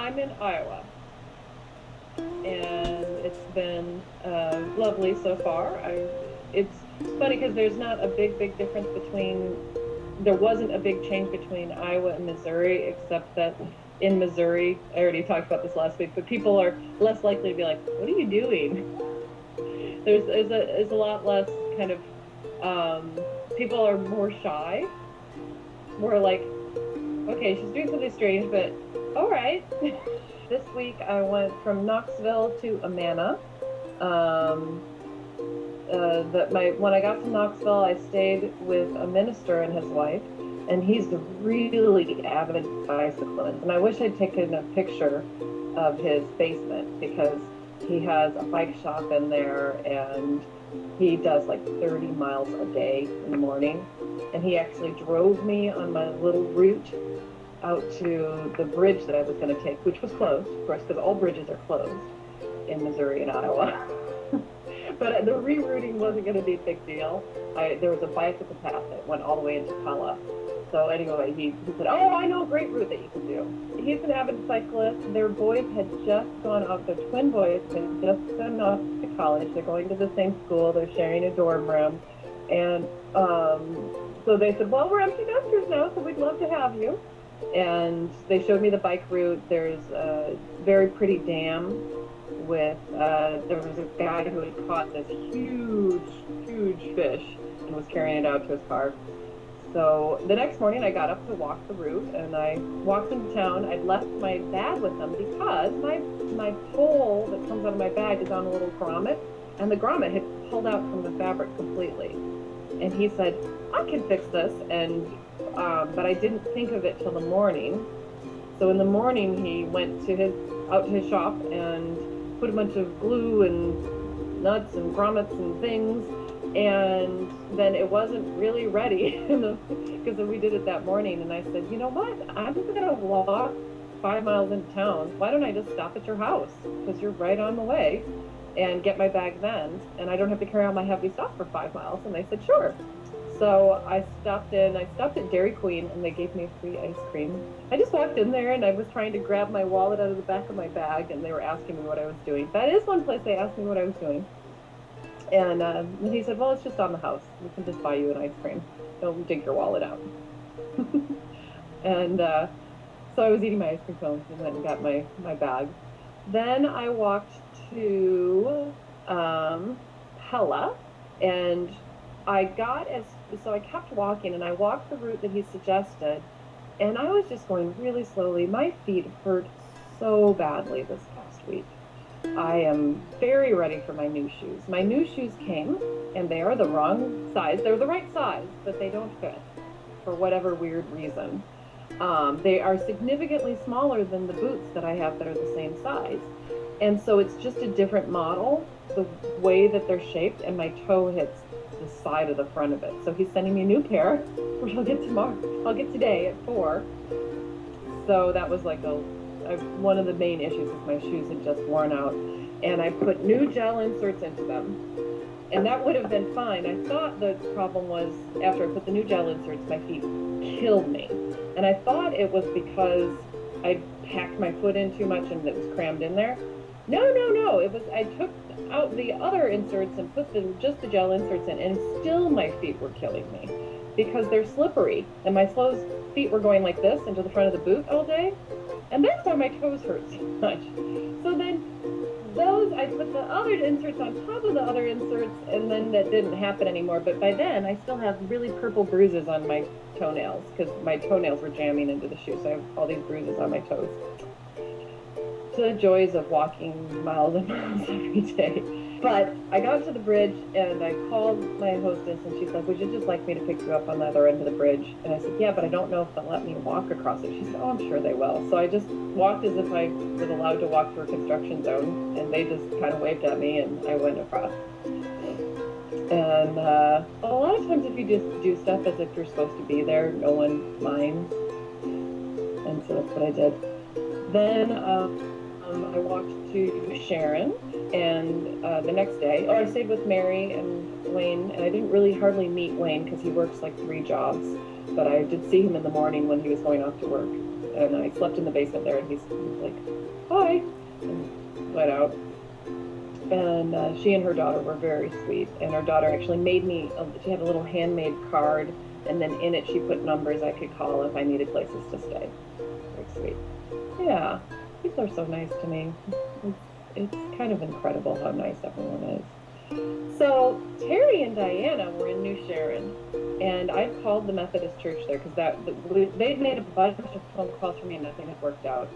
I'm in Iowa, and it's been lovely so far. It's funny because there's not a big difference between. There wasn't a big change between Iowa and Missouri, except that in Missouri, I already talked about this last week, but people are less likely to be like, "What are you doing?" There's a lot less kind of people are more shy, more like, okay, she's doing something strange, but all right. This week I went from Knoxville to Amana. Um, that my when I got to Knoxville, I stayed with a minister and his wife, and he's a really avid bicyclist. And I wish I'd taken a picture of his basement because he has a bike shop in there, and he does like 30 miles a day in the morning. And he actually drove me on my little route out to the bridge that I was going to take, which was closed, of course, because all bridges are closed in Missouri and Iowa. But the rerouting wasn't going to be a big deal. There was a bicycle path that went all the way into Pella. So anyway, he said, "Oh, I know a great route that you can do." He's an avid cyclist. Their boys had just gone off. Their twin boys had just gone off to college. They're going to the same school. They're sharing a dorm room, and so they said, "Well, we're empty nesters now, so we'd love to have you." And they showed me the bike route. There's a very pretty dam with there was a guy who had caught this huge fish and was carrying it out to his car. So the next morning I got up to walk the route, and I walked into town. I'd left my bag with them because my pole that comes out of my bag is on a little grommet, and the grommet had pulled out from the fabric completely. And he said, "I can fix this," and but I didn't think of it till the morning. So in the morning he went to his out to his shop and put a bunch of glue and nuts and grommets and things, and then it wasn't really ready because we did it that morning. And I said, "You know what? I'm gonna walk 5 miles into town. Why don't I just stop at your house because you're right on the way, and get my bag then, and I don't have to carry all my heavy stuff for 5 miles." And they said, "Sure." So I stopped at Dairy Queen, and they gave me free ice cream. I just walked in there, and I was trying to grab my wallet out of the back of my bag, and they were asking me what I was doing. That is one place they asked me what I was doing. And he said, "Well, it's just on the house. We can just buy you an ice cream. Don't dig your wallet out." And so I was eating my ice cream cone and went and got my bag. Then I walked to Pella, and I kept walking, and I walked the route that he suggested, and I was just going really slowly. My feet hurt so badly this past week. I am very ready for my new shoes. My new shoes came, and they are the wrong size. They're the right size, but they don't fit for whatever weird reason. They are significantly smaller than the boots that I have that are the same size. And so it's just a different model, the way that they're shaped, and my toe hits the side of the front of it. So he's sending me a new pair, which I'll get tomorrow. I'll get today at 4. So that was like one of the main issues is my shoes had just worn out. And I put new gel inserts into them. And that would have been fine. I thought the problem was after I put the new gel inserts, my feet killed me. And I thought it was because I packed my foot in too much and it was crammed in there. No. It was I took out the other inserts and put just the gel inserts in, and still my feet were killing me because they're slippery. And my feet were going like this into the front of the boot all day. And that's why my toes hurt so much. So then I put the other inserts on top of the other inserts, and then that didn't happen anymore. But by then, I still have really purple bruises on my toenails because my toenails were jamming into the shoe. So I have all these bruises on my toes. The joys of walking miles and miles every day. But I got to the bridge, and I called my hostess, and she's like, "Would you just like me to pick you up on the other end of the bridge?" And I said, "Yeah, but I don't know if they'll let me walk across it." She said, "Oh, I'm sure they will." So I just walked as if I was allowed to walk through a construction zone, and they just kind of waved at me, and I went across. And a lot of times if you just do stuff as if you're supposed to be there, no one minds. And so that's what I did. Then I walked to Sharon, and the next day, I stayed with Mary and Wayne, and I didn't really hardly meet Wayne because he works like 3 jobs, but I did see him in the morning when he was going off to work. and I slept in the basement there, and he's like, hi, and went out. And she and her daughter were very sweet, and her daughter actually made me, she had a little handmade card, and then in it she put numbers I could call if I needed places to stay. Very sweet. Yeah, people are so nice to me. It's kind of incredible how nice everyone is. So Terry and Diana were in New Sharon, and I called the Methodist church there because they'd made a bunch of phone calls for me and nothing had worked out.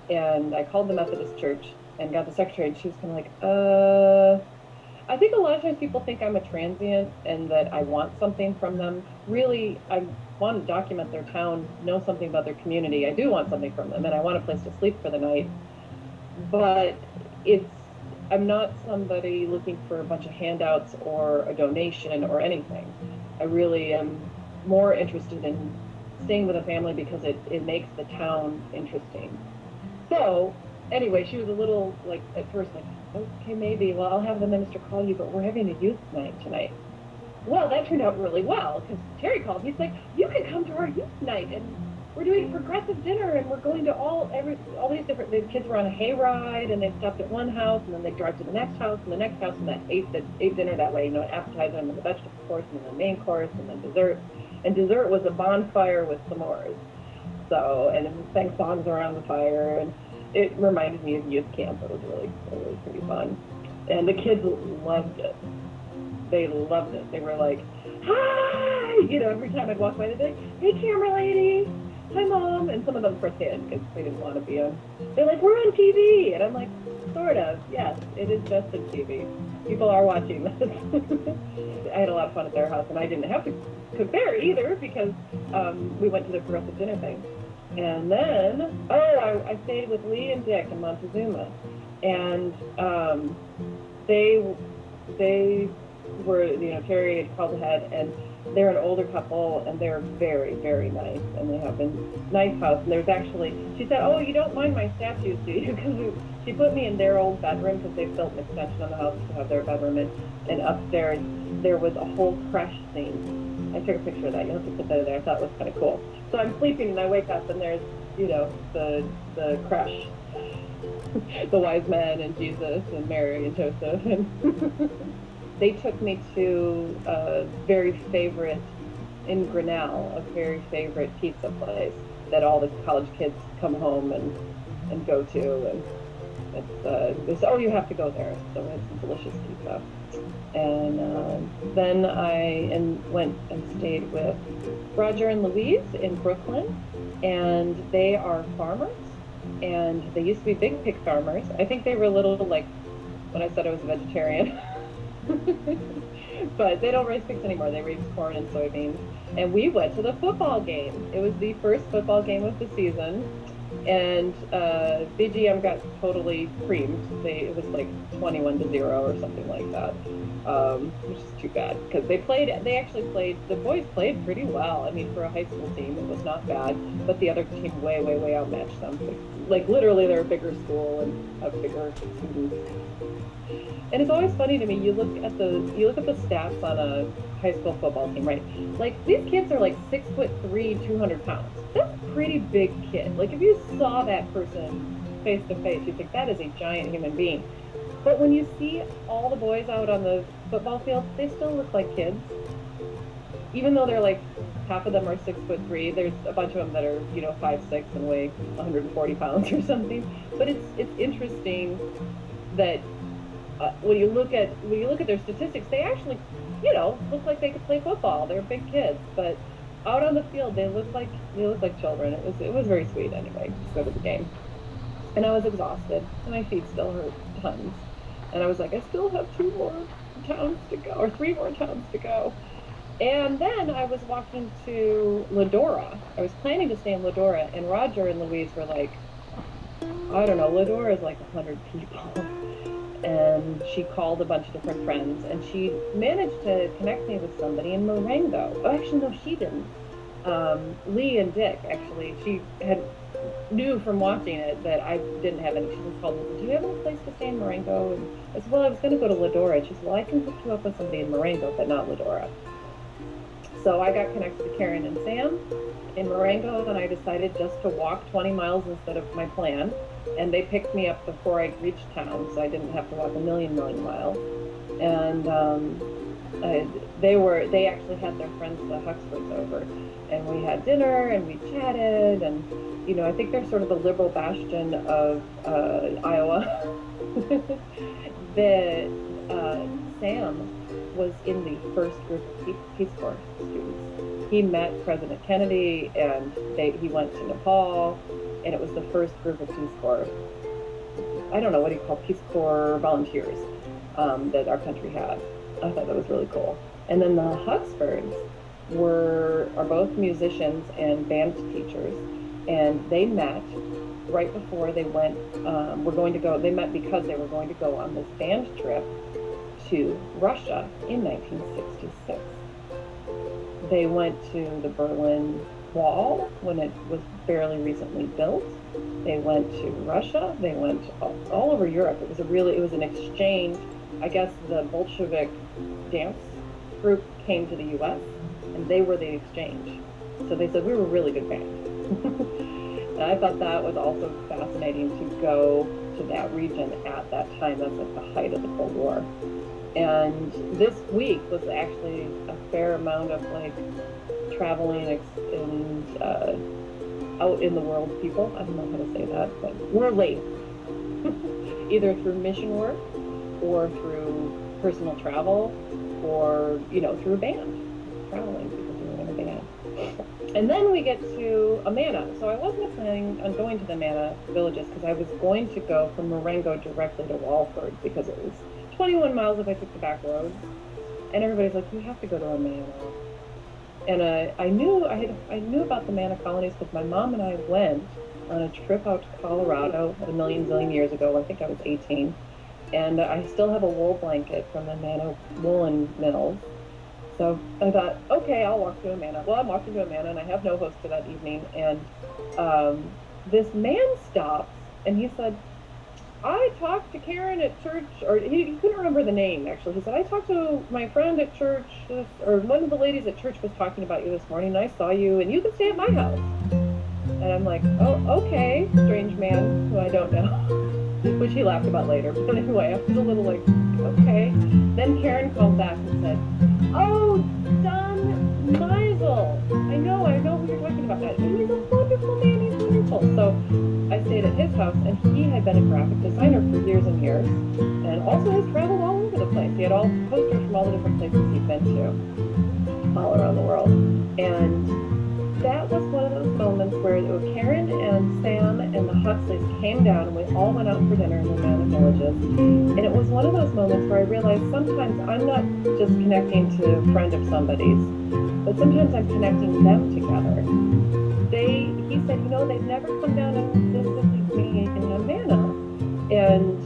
And I called the Methodist church and got the secretary, and she was kind of like, I think a lot of times people think I'm a transient and that I want something from them. Really, I want to document their town, know something about their community. I do want something from them, and I want a place to sleep for the night. But I'm not somebody looking for a bunch of handouts or a donation or anything. I really am more interested in staying with a family because it makes the town interesting. So anyway, she was a little like at first like, okay, maybe, well, I'll have the minister call you, but we're having a youth night tonight. Well, that turned out really well because Terry called me. He's like, you can come to our youth night, and we're doing progressive dinner, and we're going to all these different. The kids were on a hayride, and they stopped at one house, and then they drive to the next house, and the next house, and that ate dinner that way. You know, an appetizer, and then the vegetable course, and then the main course, and then dessert. And dessert was a bonfire with s'mores. So, and it sang songs around the fire, and it reminded me of youth camp. It was really pretty fun, and the kids loved it. They loved it. They were like, hi! You know, every time I'd walk by, they'd be like, hey, camera lady. Hi, Mom. And some of them first-hand because they didn't want to be on. They're like, we're on TV. And I'm like, sort of. Yes, it is just on TV. People are watching this. I had a lot of fun at their house, and I didn't have to cook there either because we went to the progressive dinner thing. And then, I stayed with Lee and Dick in Montezuma. And they were, you know, Terry had called ahead, and they're an older couple, and they're very, very nice, and they have a nice house. And there's actually, she said, oh, you don't mind my statues, do you? Because she put me in their old bedroom because they built an extension on the house to have their bedroom in, and upstairs there was a whole creche scene. I took a picture of that. You have to put that in there. I thought it was kind of cool. So I'm sleeping, and I wake up, and there's, you know, the creche, the wise men, and Jesus, and Mary, and Joseph, and they took me to a very favorite, in Grinnell, a very favorite pizza place that all the college kids come home and go to, and it's you have to go there. So it's delicious pizza. And then I went and stayed with Roger and Louise in Brooklyn, and they are farmers, and they used to be big pig farmers. I think they were a little like when I said I was a vegetarian. But they don't raise pigs anymore. They raise corn and soybeans. And we went to the football game. It was the first football game of the season. And BGM got totally creamed. It was like 21-0 or something like that, which is too bad because the boys played pretty well. I mean, for a high school team, it was not bad, but the other team way outmatched them. Like literally, they're a bigger school and have bigger students. And it's always funny to me. You look at the stats on a high school football team, right? Like these kids are like 6'3", 200 pounds. That's a pretty big kid. Like if you saw that person face to face, you'd think that is a giant human being. But when you see all the boys out on the football field, they still look like kids. Even though they're like half of them are 6'3", there's a bunch of them that are 5'6" and weigh 140 pounds or something. But it's interesting that. When you look at their statistics, they actually, look like they could play football. They're big kids, but out on the field, they look like children. It was very sweet anyway. Just go to the game, and I was exhausted, and my feet still hurt tons, and I was like, I still have 2 more towns to go, or 3 more towns to go, and then I was walking to Ladora. I was planning to stay in Ladora, and Roger and Louise were like, I don't know, Ladora is like 100 people. And she called a bunch of different friends, and she managed to connect me with somebody in Marengo. Oh, actually, no, she didn't. Lee and Dick, actually, she knew from watching it that I didn't have any. She just called me and said, do you have any place to stay in Marengo? And I said, well, I was going to go to Ladora. She said, well, I can hook you up with somebody in Marengo, but not Ladora. So I got connected to Karen and Sam in Marengo, and I decided just to walk 20 miles instead of my plan. And they picked me up before I reached town, so I didn't have to walk a million miles. And they actually had their friends, the Huxfords, over, and we had dinner and we chatted, and I think they're sort of the liberal bastion of Iowa. Sam was in the first group of Peace Corps students. He met President Kennedy, and he went to Nepal, and it was the first group of Peace Corps. I don't know what do you call Peace Corps volunteers that our country had. I thought that was really cool. And then the Huxfords are both musicians and band teachers, and they met right before they went. They met because they were going to go on this band trip to Russia in 1966. They went to the Berlin Wall when it was fairly recently built. They went to Russia. They went all over Europe. It was an exchange. I guess the Bolshevik dance group came to the U.S. and they were the exchange. So they said we were a really good band. And I thought that was also fascinating to go to that region at that time. That's at the height of the Cold War. And this week was actually a fair amount of traveling and out in the world people. I don't know how to say that, but we're late. Either through mission work or through personal travel or, through a band. Traveling because we were in a band. And then we get to Amana. So I wasn't planning on going to the Amana villages because I was going to go from Marengo directly to Walford because it was 21 miles if I took the back roads. And everybody's like, you have to go to Amana. And I knew about the Amana colonies because my mom and I went on a trip out to Colorado a zillion years ago. I think I was 18. And I still have a wool blanket from the Amana woolen mills. So I thought, okay, I'll walk to Amana. Well, I'm walking to Amana, and I have no host for that evening. And this man stops, and he said, I talked to Karen at church, or he couldn't remember the name, actually. He said, I talked to my friend at church, or one of the ladies at church was talking about you this morning, and I saw you, and you can stay at my house. And I'm like, oh, okay, strange man who I don't know, which he laughed about later. But anyway, I was a little like, okay. Then Karen called back and said, oh, Don Meisel. I know who you're talking about. He's a wonderful man, he's wonderful. So I stayed at his house, and he had been a graphic designer for years and years, and also has traveled all over the place. He had all posters from all the different places he'd been to, all around the world. And that was one of those moments where Karen and Sam and the Huxleys came down, and we all went out for dinner in the Amana villages. And it was one of those moments where I realized sometimes I'm not just connecting to a friend of somebody's, but sometimes I'm connecting them together. He said, they've never come down and visited me in Amana. And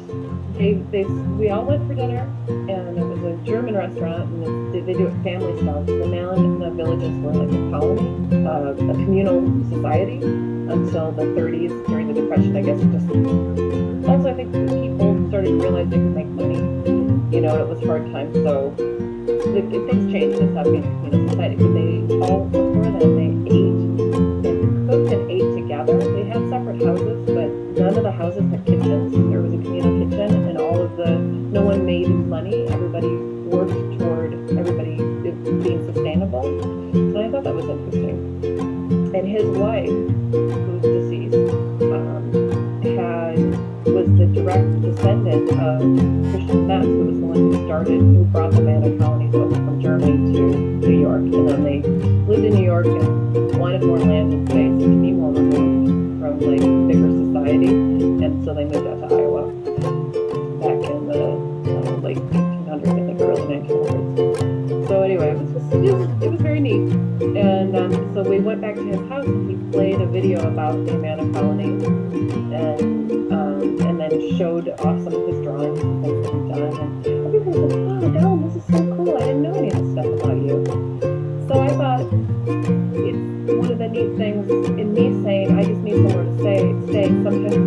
we all went for dinner, and it was a German restaurant, and they do it family style. The Amana villages were like a colony, a communal society until the 30s during the Depression. I guess also I think people started to realize they could make money. It was hard times, so things changed in South Vietnam communal society. But they all, before then, they ate and cooked and ate together. They had separate houses, but none of the houses had kitchens. There was a communal kitchen, and no one made money. Everybody worked toward everybody being sustainable. So I thought that was interesting. And his wife, who's deceased, was the direct descendant of Christian Metz, who was the one who brought the Amana colonies over from Germany to New York. And then they lived in New York and wanted more land and space and to be more removed from bigger society. And so they moved out to Iowa back in the late 1800s, I think, early 1900s. So anyway, it was very neat. And so we went back to his house, and he played a video about the Amana colonies, and then showed off some of his drawings and things that he'd done. And everybody was like, wow, Dallin, this is so cool. I didn't know any of this stuff about you. So I thought it's one of the neat things in me saying I just need somewhere to stay. Sometimes